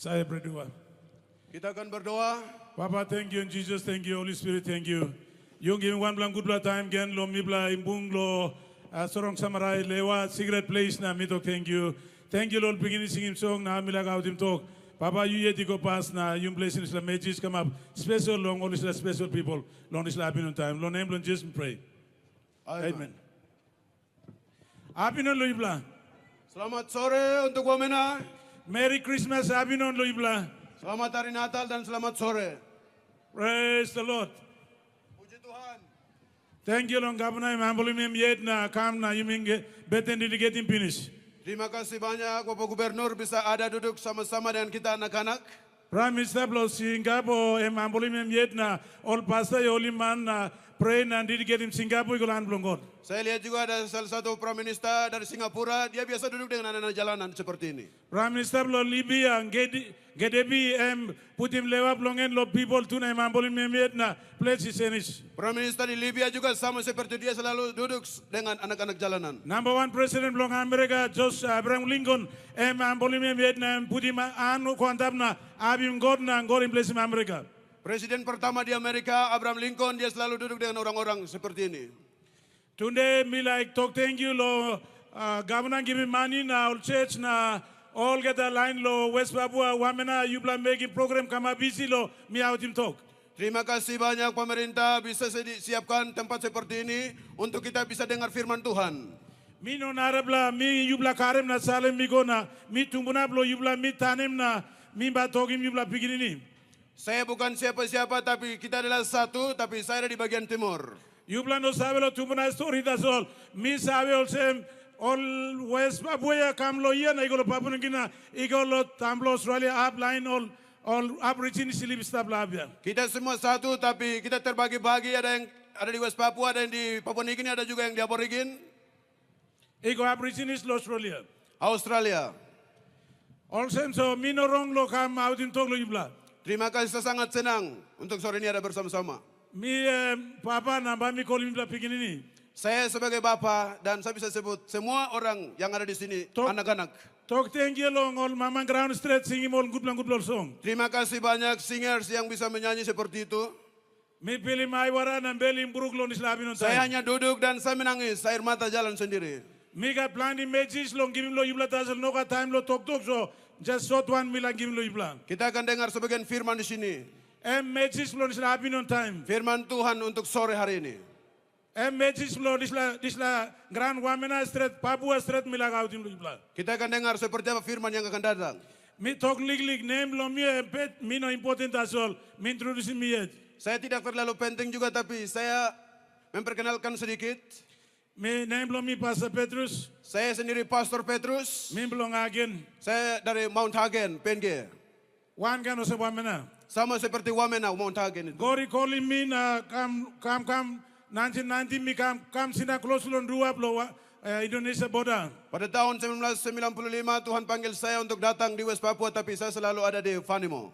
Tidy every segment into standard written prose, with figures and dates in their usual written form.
Saya berdoa. Kita akan berdoa. Papa, thank you, and Jesus, thank you, Holy Spirit, thank you. Yung giving one blang good blah time again, lo mibla imbung lo sorong samarai lewa secret place na mito, thank you. Thank you, Lord, beginning singing song na milag out him talk. Papa, you yet go past na yung blessings la majors come up. Special long, all is special people. Long is la on time. Lo name, lo just pray. Amen. Happy no lo ibla. Selamat sore untuk Wamena. Merry Christmas, happy no lo ibla. Selamat Hari Natal dan selamat sore. Praise the Lord. Puji Tuhan. Thank you, Long Governor. I'm humbling yet na kam na yuming beten di getting finish. Terima kasih banyak Bapak Gubernur bisa ada duduk sama-sama dengan kita anak-anak. Prime Minister Blo Singapore, I'm humbling yet na all pastor yoliman na pray na di getting Singapore igulan blongot. Saya lihat juga ada salah satu Prime Minister dari Singapura, dia biasa duduk dengan anak-anak jalanan seperti ini. Prime Minister Blo Libya, Gedebi putim lewa blongen lo people tuna I'm humbling yet na place is. Prime Minister di Libya juga sama seperti dia selalu duduk dengan anak-anak jalanan. Number one President blong America, George Abraham Lincoln, I'm humbling yet na putim anu kuantab na abim God na God in place in America. Presiden pertama di Amerika, Abraham Lincoln, dia selalu duduk dengan orang-orang seperti ini. Today, me like talk thank you, lo governor give me money na all church na all get a line lo West Papua Wamena you plan making program kama busy lo me out him talk. Terima kasih banyak pemerintah bisa siapkan tempat seperti ini untuk kita bisa dengar firman Tuhan. Mi no narabla mi yubla karem na salem mi gona mi tumbuna blo yubla mi tanem na mi batogim yubla piginini. Saya bukan siapa-siapa tapi kita adalah satu, tapi saya ada di bagian timur. Yubla no sabe lo tumbuna story that's all. Mi sabe all same all West Papua kam lo iya na igolo Papua ngina igolo tamblo Australia up line all aborigine silib stab labia. Kita semua satu tapi kita terbagi-bagi, ada yang ada di West Papua, ada yang di Papua Nugini, ada juga yang di Aborigin. Igo aborigine lo Australia. Australia. All same so mi no wrong lo kam out in talk lo yubla. Terima kasih, saya sangat senang untuk sore ini ada bersama-sama. Mi papa namba mi kolim bla pigin ini. Saya sebagai bapak dan saya bisa sebut semua orang yang ada di sini anak-anak. Talk thank you long all mama ground straight singing all good song. Terima kasih banyak singers yang bisa menyanyi seperti itu. Mi pilih mai wara na beli buruk lo nislabin on Saya time. hanya duduk dan saya menangis, air mata jalan sendiri. Mi ga plan di magis long give lo yubla tasel no ka time lo talk so just short one mi la give lo yubla. Kita akan dengar sebagian firman di sini. Magis lo nislabin on time. Firman Tuhan untuk sore hari ini. Magis lo disla grand wamena straight Papua straight mi la ga out lo yubla. Kita akan dengar seperti apa firman yang akan datang. Mi talk lig name lo mi pet mi no important as all. Mi introduce mi yet. Saya tidak terlalu penting juga tapi saya memperkenalkan sedikit. Mi name lo mi Pastor Petrus. Saya sendiri Pastor Petrus. Mi belong again. Saya dari Mount Hagen, PNG. One kan o sa wamena. Sama seperti Wamena, Mount Hagen itu. Gori calling me na kam 1990 mi kam sina close lon dua blo Indonesia border. Pada tahun 1995 Tuhan panggil saya untuk datang di West Papua tapi saya selalu ada di Vanimo.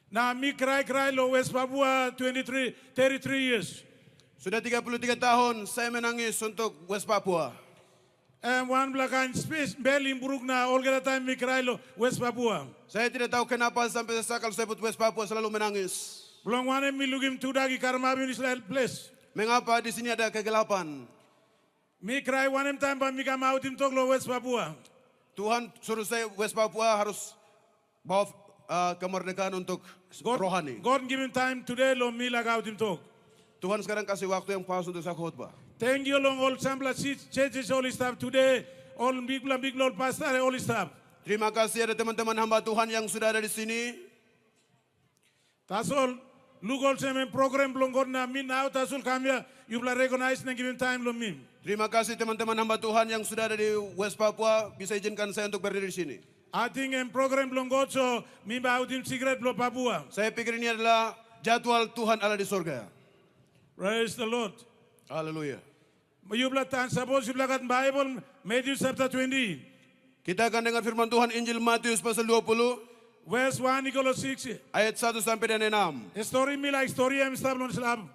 Na mi cry lo West Papua 33 years. Sudah 33 tahun saya menangis untuk West Papua. And one black and space belly buruk na all the time mi cry lo West Papua. Saya tidak tahu kenapa sampai kalau saya sebut West Papua selalu menangis. Belum one mi lugim tudagi karma mi Israel place. Mengapa di sini ada kegelapan? Mi cry one time ba mi kam out in talk lo West Papua. Tuhan suruh saya West Papua harus bawa kemerdekaan untuk rohani. God give him time today lo mi lag out in talk. Tuhan sekarang kasih waktu yang pas untuk saya khotbah. Thank you long all sample churches all staff today all big lord pastor all staff. Terima kasih ada teman-teman hamba Tuhan yang sudah ada di sini. Tasol lugol semen program belum na min now tasol kami you bla recognize na given time lo min. Terima kasih teman-teman hamba Tuhan yang sudah ada di West Papua bisa izinkan saya untuk berdiri di sini. I think in program belum so min ba utim secret belum Papua. Saya pikir ini adalah jadwal Tuhan Allah di surga. Praise the Lord. Haleluya. You bla tan suppose you bla kat Bible Matthew chapter 20. Kita akan dengar firman Tuhan Injil Matius pasal 20 verse 1 Nicolas 6. ayat 1 sampai dengan 6. Story me like story am stablon slab.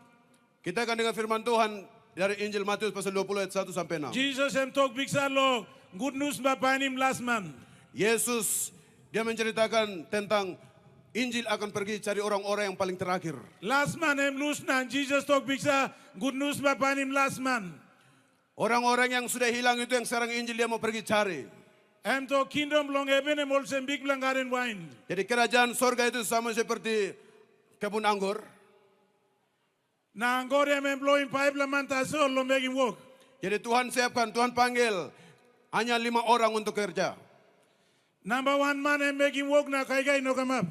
Kita akan dengar firman Tuhan dari Injil Matius pasal 20 ayat 1 sampai 6. Jesus am talk big lo good news ba panim last man. Yesus Dia menceritakan tentang Injil akan pergi cari orang-orang yang paling terakhir. Last man em lose na Jesus talk bisa good news bapanim last man. Orang-orang yang sudah hilang itu yang sekarang Injil dia mau pergi cari. Em to kingdom long heaven em also big belangaren wine. Jadi kerajaan sorga itu sama seperti kebun anggur. Na angkor em employing pipe laman tasol lo making work. Jadi Tuhan siapkan, Tuhan panggil hanya 5 orang untuk kerja. Number one man em making work na kai no come up.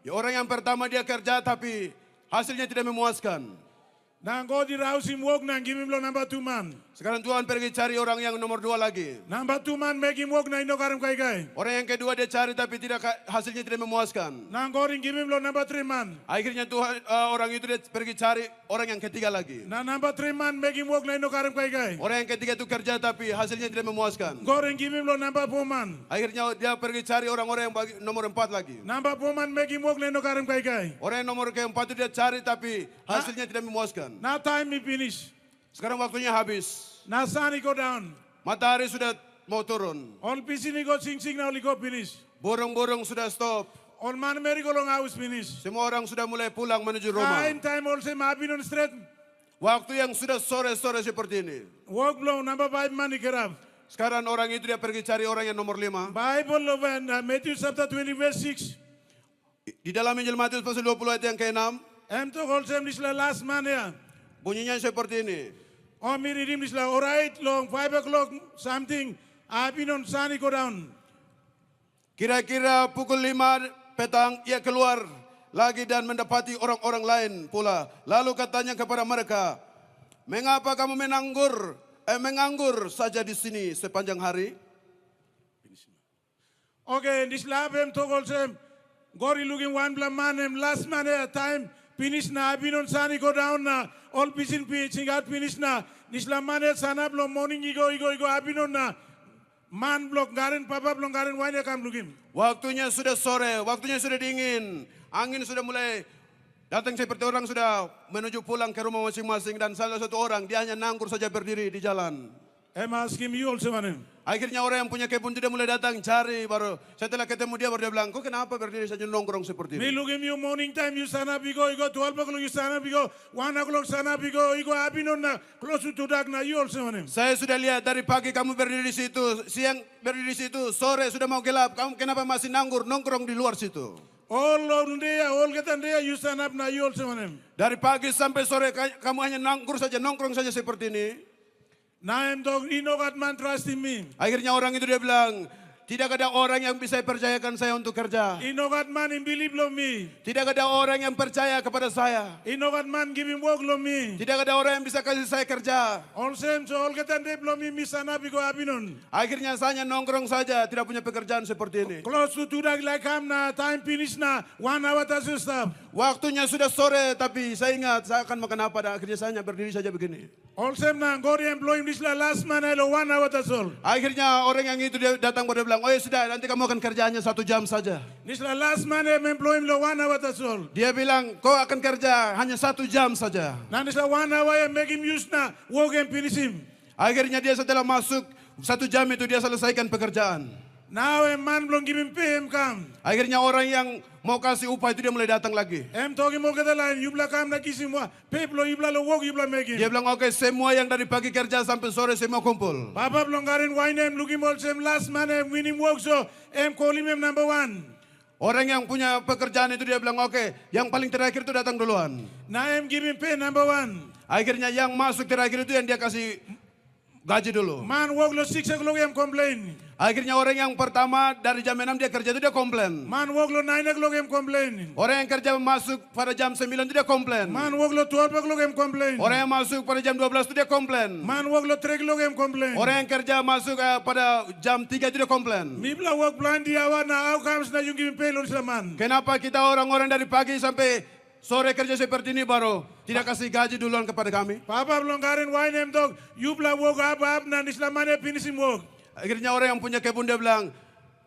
Ya, orang yang pertama dia kerja tapi hasilnya tidak memuaskan. Na angkor di house him work na give him lo number two man. Sekarang Tuhan pergi cari orang yang nomor 2 lagi. Number two man making work na ino karam kai. Orang yang kedua dia cari tapi hasilnya tidak memuaskan. Na angkor give him lo number three man. Akhirnya Tuhan orang itu dia pergi cari orang yang ketiga lagi. Na number three man making work na ino karam kai. Orang yang ketiga itu kerja tapi hasilnya tidak memuaskan. Goreng give him lo number four man. Akhirnya dia pergi cari orang-orang yang nomor 4 lagi. Number four man making work na ino karam kai. Orang yang nomor keempat itu dia cari tapi hasilnya tidak memuaskan. Now time me finish. Sekarang waktunya habis. Now sun go down. Matahari sudah mau turun. All piscine go sing now go finish. Burung-burung sudah stop. All man merry go long house finish. Semua orang sudah mulai pulang menuju rumah. Time also mabin on straight. Waktu yang sudah sore-sore seperti ini. Work blow number five man ikerap. Sekarang orang itu dia pergi cari orang yang nomor 5. Bible of Matthew chapter 20 verse 6. Di dalam Injil Matius pasal 20 ayat yang ke-6. Em to also this last man ya. Bunyinya seperti ini. Oh me redeem this alright long 5 o'clock something. I've been on sunny go down. Kira-kira pukul 5 petang ia keluar lagi dan mendapati orang-orang lain pula. Lalu katanya kepada mereka, mengapa kamu menganggur saja di sini sepanjang hari? Okay, this lab em to also Gori looking one black man em last man at time finish na I've been on sunny go down na all pisin pitching out finish na this la man at sana blow morning igo I've been on na man block garen papa block garen wine come looking. Waktunya sudah sore, waktunya sudah dingin. Angin sudah mulai datang seperti orang sudah menuju pulang ke rumah masing-masing. Dan salah satu orang, dia hanya nangkur saja berdiri di jalan. I'm asking you also man. Akhirnya orang yang punya kebun itu dia mulai datang cari. Baru setelah ketemu dia baru dia bilang, kok kenapa berdiri saja nongkrong seperti Me ini? look at you morning time you stand up you go 12 o'clock you stand up you go 1 o'clock stand up you go I've been on na close to dark na you also man. Saya sudah lihat dari pagi kamu berdiri di situ, siang berdiri di situ, sore sudah mau gelap. Kamu kenapa masih nongkrong di luar situ? All day, all getan day you stand up na you also man. Dari pagi sampai sore kamu hanya nongkrong saja seperti ini. Now I'm talking, you know God man trust in me. Akhirnya orang itu dia bilang, tidak ada orang yang bisa percayakan saya untuk kerja. You know God man in believe lo me. Tidak ada orang yang percaya kepada saya. You know God man give him work lo me. Tidak ada orang yang bisa kasih saya kerja. All same so all getan day lo me stand up you go abinon. Akhirnya saya hanya nongkrong saja, tidak punya pekerjaan seperti ini. Close to dark like I'm na time finish na 1 hour tas stop. Waktunya sudah sore, tapi saya ingat saya akan makan apa. Dan akhirnya saya hanya berdiri saja begini. All same na Gori employ him this last man hello 1 hour tas all. Akhirnya orang yang itu dia datang pada bilang, oh ya sudah, nanti kamu akan kerja hanya 1 jam saja. This last man employ him lo 1 hour tas all. Dia bilang, kau akan kerja hanya 1 jam saja. Now this 1 hour make him use na work and finish him. Akhirnya dia setelah masuk 1 jam itu dia selesaikan pekerjaan. Now a man belum give him pay him come. Akhirnya orang yang mau kasih upah itu dia mulai datang lagi. Em talking more kata lain, you bela kam na kisi mo, pay belum you bela lo work you bela make him. Dia bilang, oke, semua yang dari pagi kerja sampai sore semua kumpul. Papa belum garin wine em looking more same last man em winning work so em call him number 1. Orang yang punya pekerjaan itu dia bilang, oke, yang paling terakhir itu datang duluan. Now em give him pay number 1. Akhirnya yang masuk terakhir itu yang dia kasih gaji dulu. Man work lo 6 o'clock em complain. Akhirnya orang yang pertama dari jam 6 dia kerja itu dia komplain. Man work lo 9 o'clock em complain. Orang yang kerja masuk pada jam 9 itu dia komplain. Man work lo 12 o'clock em complain. Orang yang masuk pada jam 12 itu dia komplain. Man work lo 3 o'clock em complain. Orang yang kerja masuk pada jam 3 itu dia komplain. Mi bela work plan dia awa na how comes na you give him pay lo man. Kenapa kita orang-orang dari pagi sampai sore kerja seperti ini baru tidak kasih gaji duluan kepada kami? Papa belum garin wine em dog, you bela work up na islamane finishing work. Akhirnya orang yang punya kebun dia bilang,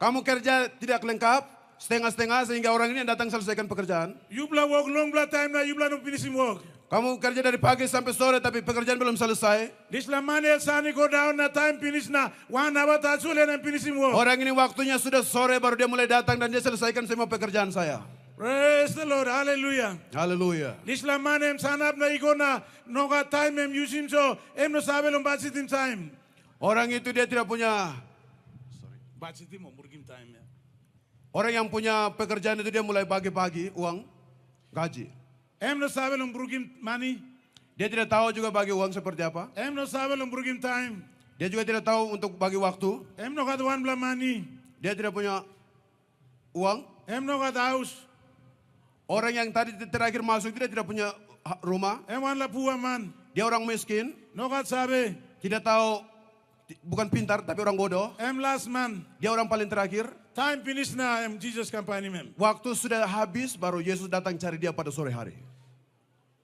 kamu kerja tidak lengkap, setengah-setengah sehingga orang ini yang datang selesaikan pekerjaan. You bela work long bela time na you bela no finishing work. Kamu kerja dari pagi sampai sore tapi pekerjaan belum selesai. This la man el sani go down na time finish na 1 hour ta sule na finishing work. Orang ini waktunya sudah sore baru dia mulai datang dan dia selesaikan semua pekerjaan saya. Praise the Lord. Hallelujah. Haleluya. This la man em sanap na igo na noga time em using so em no sabe lom bachitim time. Orang itu dia tidak punya, Bachitim mo murgim time ya. orang yang punya pekerjaan itu dia mulai pagi-pagi uang gaji. Em no sabe lom murgim money. Dia tidak tahu juga bagi uang seperti apa. Em no sabe lom murgim time. Dia juga tidak tahu untuk bagi waktu. Em no got one bla money. Dia tidak punya uang. Em no got house. Orang yang tadi terakhir masuk dia tidak punya rumah. Em one la poor man. Dia orang miskin. No got sabe. Tidak tahu, bukan pintar tapi orang bodoh. Em last man. Dia orang paling terakhir. Time finish na em Jesus company mem. Waktu sudah habis baru Yesus datang cari dia pada sore hari.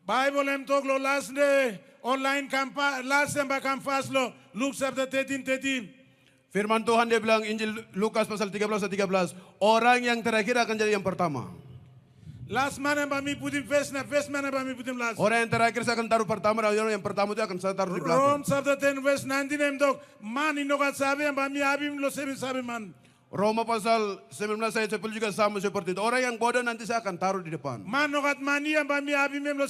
Bible em talk lo last day online kampa last em ba kampas lo Luke chapter 13:13. Firman Tuhan dia bilang Injil Lukas pasal 13 ayat 13. Orang yang terakhir akan jadi yang pertama. Last man em ba mi putim first na first man em ba mi putim last. Orang yang terakhir saya akan taruh pertama dan orang yang pertama itu akan saya taruh di belakang. Rome chapter 10 verse 19 em talk man inogat sabe em ba mi abim lo seven sabe man. Roma pasal 19 ayat 10 juga sama seperti itu. Orang yang bodoh nanti saya akan taruh di depan. Man nogat mani em ba mi abim em lo